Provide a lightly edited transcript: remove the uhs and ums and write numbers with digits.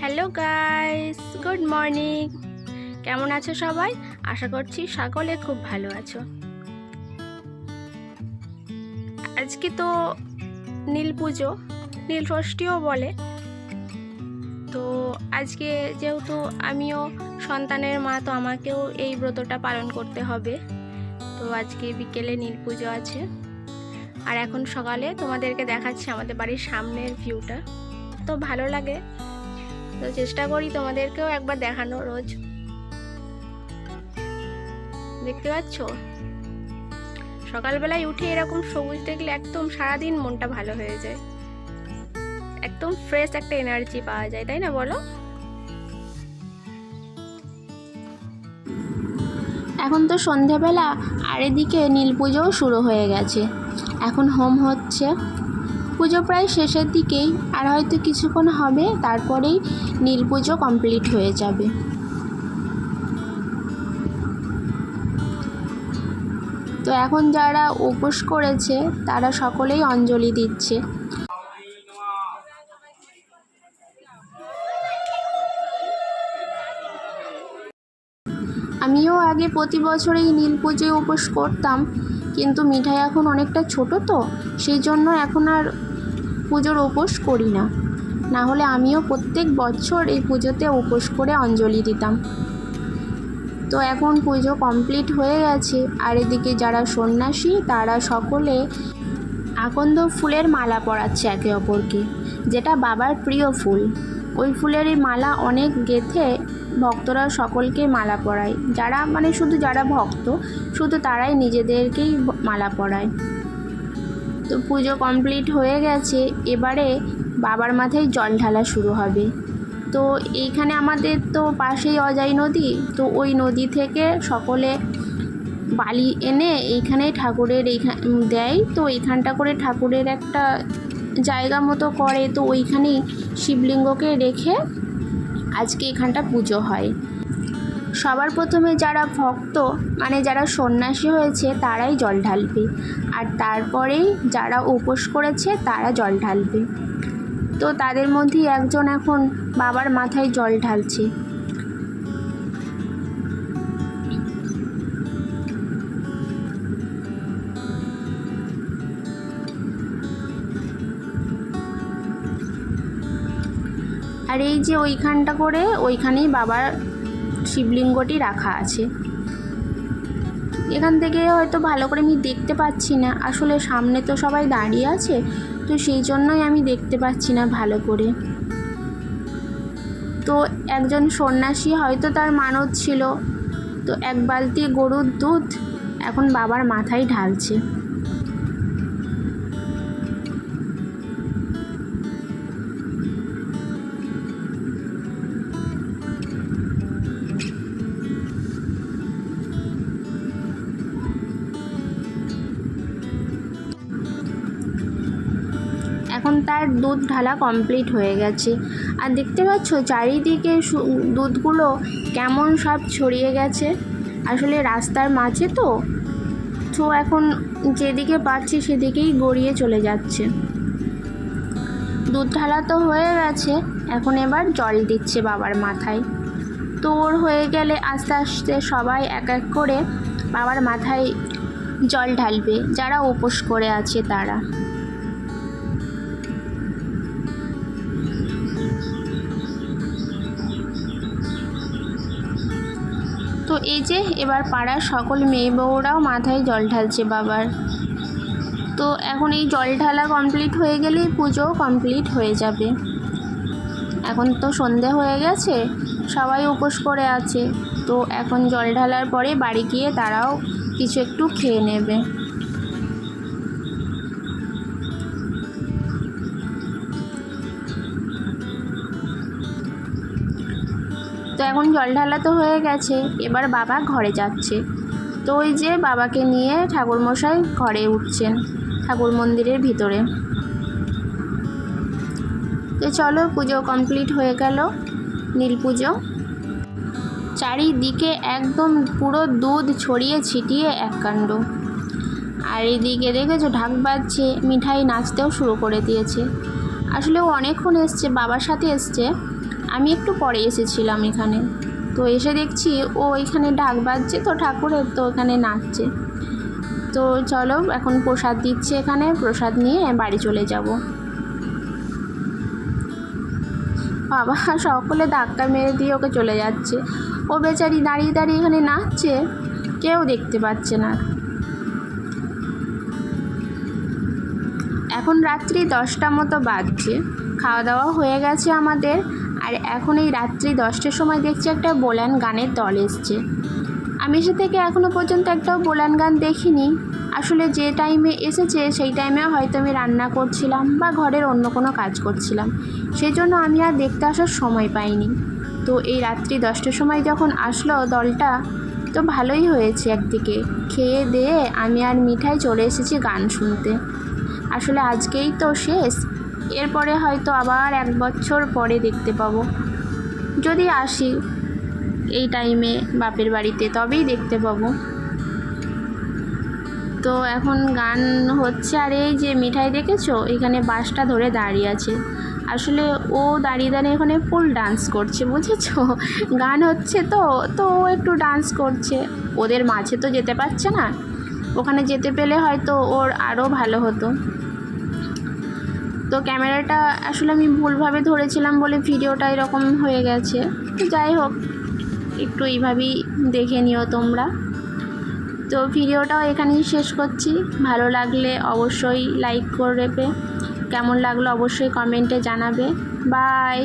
Hello guys, good morning. কেমন আছো সবাই? আশা করছি সকলে খুব ভালো আছো। আজকে তো নীল পুজো, নীল ষষ্ঠীও বলে। তো আজকে যেহেতু আমিও সন্তানের মা, তো আমাকেও এই ব্রতটা পালন করতে হবে। তো আজকে বিকেলে নীল পুজো আছে, আর এখন সকালে তোমাদেরকে দেখাচ্ছি আমাদের বাড়ির সামনের ভিউটা। তো ভালো লাগে, তো চেষ্টা করি তোমাদেরকেও একবার দেখানো। রোজ দেখতে পাচ্ছ, সকালবেলায় উঠে এরকম সবুজ দেখলে একদম সারাদিন মনটা ভালো হয়ে যায়, একদম ফ্রেশ একটা এনার্জি পাওয়া যায়, তাই না বলো? এখন তো সন্ধেবেলা, আর এদিকে নীল পুজোও শুরু হয়ে গেছে। এখন হোম হচ্ছে, পুজো প্রায় শেষের দিকেই, আর হয়তো কিছুক্ষণ হবে, তারপরেই নীল পুজো কমপ্লিট হয়ে যাবে। তো এখন যারা উপোস করেছে তারা সকলেই অঞ্জলি দিচ্ছে। আমিও আগে প্রতি বছরেই নীল পুজোয় উপোস করতাম, কিন্তু মিঠাই এখন অনেকটা ছোট, তো সেই জন্য এখন আর পুজোর উপোস করি না। না হলে আমিও প্রত্যেক বছর এই পুজোতে উপোস করে অঞ্জলি দিতাম। তো এখন পুজো কমপ্লিট হয়ে গেছে, আর এদিকে যারা সন্ন্যাসী তারা সকলে আকন্দ ফুলের মালা পরাচ্ছে একে অপরকে, যেটা বাবার প্রিয় ফুল। ওই ফুলেরই মালা অনেক গেঁথে ভক্তরা সকলকে মালা পরায়, যারা শুধু যারা ভক্ত শুধু তারাই নিজেদেরকেই মালা পরায়। তো পুজো কমপ্লিট হয়ে গেছে, এবারে বাবার মাথায় জল ঢালা শুরু হবে। তো এইখানে আমাদের তো পাশেই অজাই নদী, তো ওই নদী থেকে সকলে বালি এনে এইখানে ঠাকুরের দেয়। তো এইখানটা করে ঠাকুরের একটা জায়গা মতো করে, তো ওইখানেই শিবলিঙ্গকে রেখে আজকে এখানটা পুজো হয়। সবার প্রথমে যারা ভক্ত যারা সন্ন্যাসী হয়েছে তারাই জল ঢালবে, আর তারপরেই যারা উপোস করেছে তারা জল ঢালবে। তো তাদের মধ্যেই একজন এখন বাবার মাথায় জল ঢালছে। আর এই যে ওইখানটা করে ওইখানেই বাবার শিবলিঙ্গটি রাখা আছে। এখান থেকে হয়তো ভালো করে আমি দেখতে পাচ্ছি না, আসলে সামনে তো সবাই দাঁড়িয়ে আছে, তো সেই জন্যই আমি দেখতে পাচ্ছি না ভালো করে। তো একজন সন্ন্যাসী হয়তো তার মানত ছিল, তো এক বালতি গরুর দুধ এখন বাবার মাথায় ঢালছে। এখন তার দুধ ঢালা কমপ্লিট হয়ে গেছে, আর দেখতে পাচ্ছ চারিদিকে দুধগুলো কেমন সব ছড়িয়ে গেছে। আসলে রাস্তার মাঝে তো এখন যেদিকে পাচ্ছি সেদিকেই গড়িয়ে চলে যাচ্ছে। দুধ ঢালা তো হয়ে গেছে, এখন এবার জল দিচ্ছে বাবার মাথায়। তো ওর হয়ে গেলে আস্তে আস্তে সবাই এক এক করে বাবার মাথায় জল ঢালবে, যারা উপোস করে আছে তারা। তো এই যে এবার পাড়ার সকল মেয়ে বউরাও মাথায় জল ঢালছে বাবার। তো এখন এই জল ঢালা কমপ্লিট হয়ে গেলেই পুজোও কমপ্লিট হয়ে যাবে। এখন তো সন্ধে হয়ে গেছে, সবাই উপোস করে আছে, তো এখন জল ঢালার পরে বাড়ি গিয়ে তারাও কিছু একটু খেয়ে নেবে। তো এখন জল ঢালা তো হয়ে গেছে, এবার বাবা ঘরে যাচ্ছে। তো ওই যে বাবাকে নিয়ে ঠাকুরমশাই ঘরে উঠছেন ঠাকুর মন্দিরের ভিতরে। তো চলো, পুজো কমপ্লিট হয়ে গেল, নীল পুজো। চারিদিকে একদম পুরো দুধ ছড়িয়ে ছিটিয়ে এক কাণ্ড। আর এদিকে দেখেছো ঢাক বাজছে, মিঠাই নাচতেও শুরু করে দিয়েছে। আসলে ও অনেকক্ষণ এসছে, বাবার সাথে এসছে, আমি একটু পরে এসেছিলাম এখানে, তো এসে দেখছি ও এখানে ঢাক বাজছে তো ঠাকুরের, তো এখানে নাচছে। তো চলো এখন প্রসাদ দিচ্ছে, এখানে প্রসাদ নিয়ে বাড়ি চলে যাব। বাবা সকলে ধাক্কা মেরে দিয়ে ওকে চলে যাচ্ছে, ও বেচারি দাঁড়িয়ে দাঁড়িয়ে এখানে নাচছে, কেউ দেখতে পাচ্ছে না। এখন রাত্রি 10টা মতো বাজছে, খাওয়া দাওয়া হয়ে গেছে আমাদের। আর এখন এই রাত্রি 10টার সময় দেখছি একটা বোলান গানের দল এসছে। আমি এসে থেকে এখনও পর্যন্ত একটাও বোলান গান দেখিনি। আসলে যে টাইমে এসেছে সেই টাইমে হয়তো আমি রান্না করছিলাম বা ঘরের অন্য কোনো কাজ করছিলাম, সেই জন্য আমি আর দেখতে আসার সময় পাইনি। তো এই রাত্রি 10টার সময় যখন আসলো দলটা, তো ভালোই হয়েছে। একদিকে খেয়ে দিয়ে আমি আর মিঠাই চলে এসেছি গান শুনতে। আসলে আজকেই তো শেষ, এরপরে হয়তো আবার 1 বছর পরে দেখতে পাবো। যদি আসি এই টাইমে বাপের বাড়িতে তবেই দেখতে পাবো। তো এখন গান হচ্ছে, আর এই যে মিঠাই দেখেছো এখানে বাসটা ধরে দাঁড়িয়ে আছে। আসলে ও দাঁড়িয়ে দাঁড়িয়ে এখানে ফুল ডান্স করছে, বুঝেছো? গান হচ্ছে তো তো ও একটু ডান্স করছে। ওদের মাঝে তো যেতে পারছে না, ওখানে যেতে পেলে হয়তো ওর আরও ভালো হতো। তো ক্যামেরাটা আসলে আমি ভুলভাবে ধরেছিলাম বলে ভিডিওটা এরকম হয়ে গেছে। যাই হোক, একটু এইভাবেই দেখে নিও তোমরা। তো ভিডিওটাও এখানেই শেষ করছি। ভালো লাগলে অবশ্যই লাইক করবে, কেমন লাগলো অবশ্যই কমেন্টে জানাবে। বাই।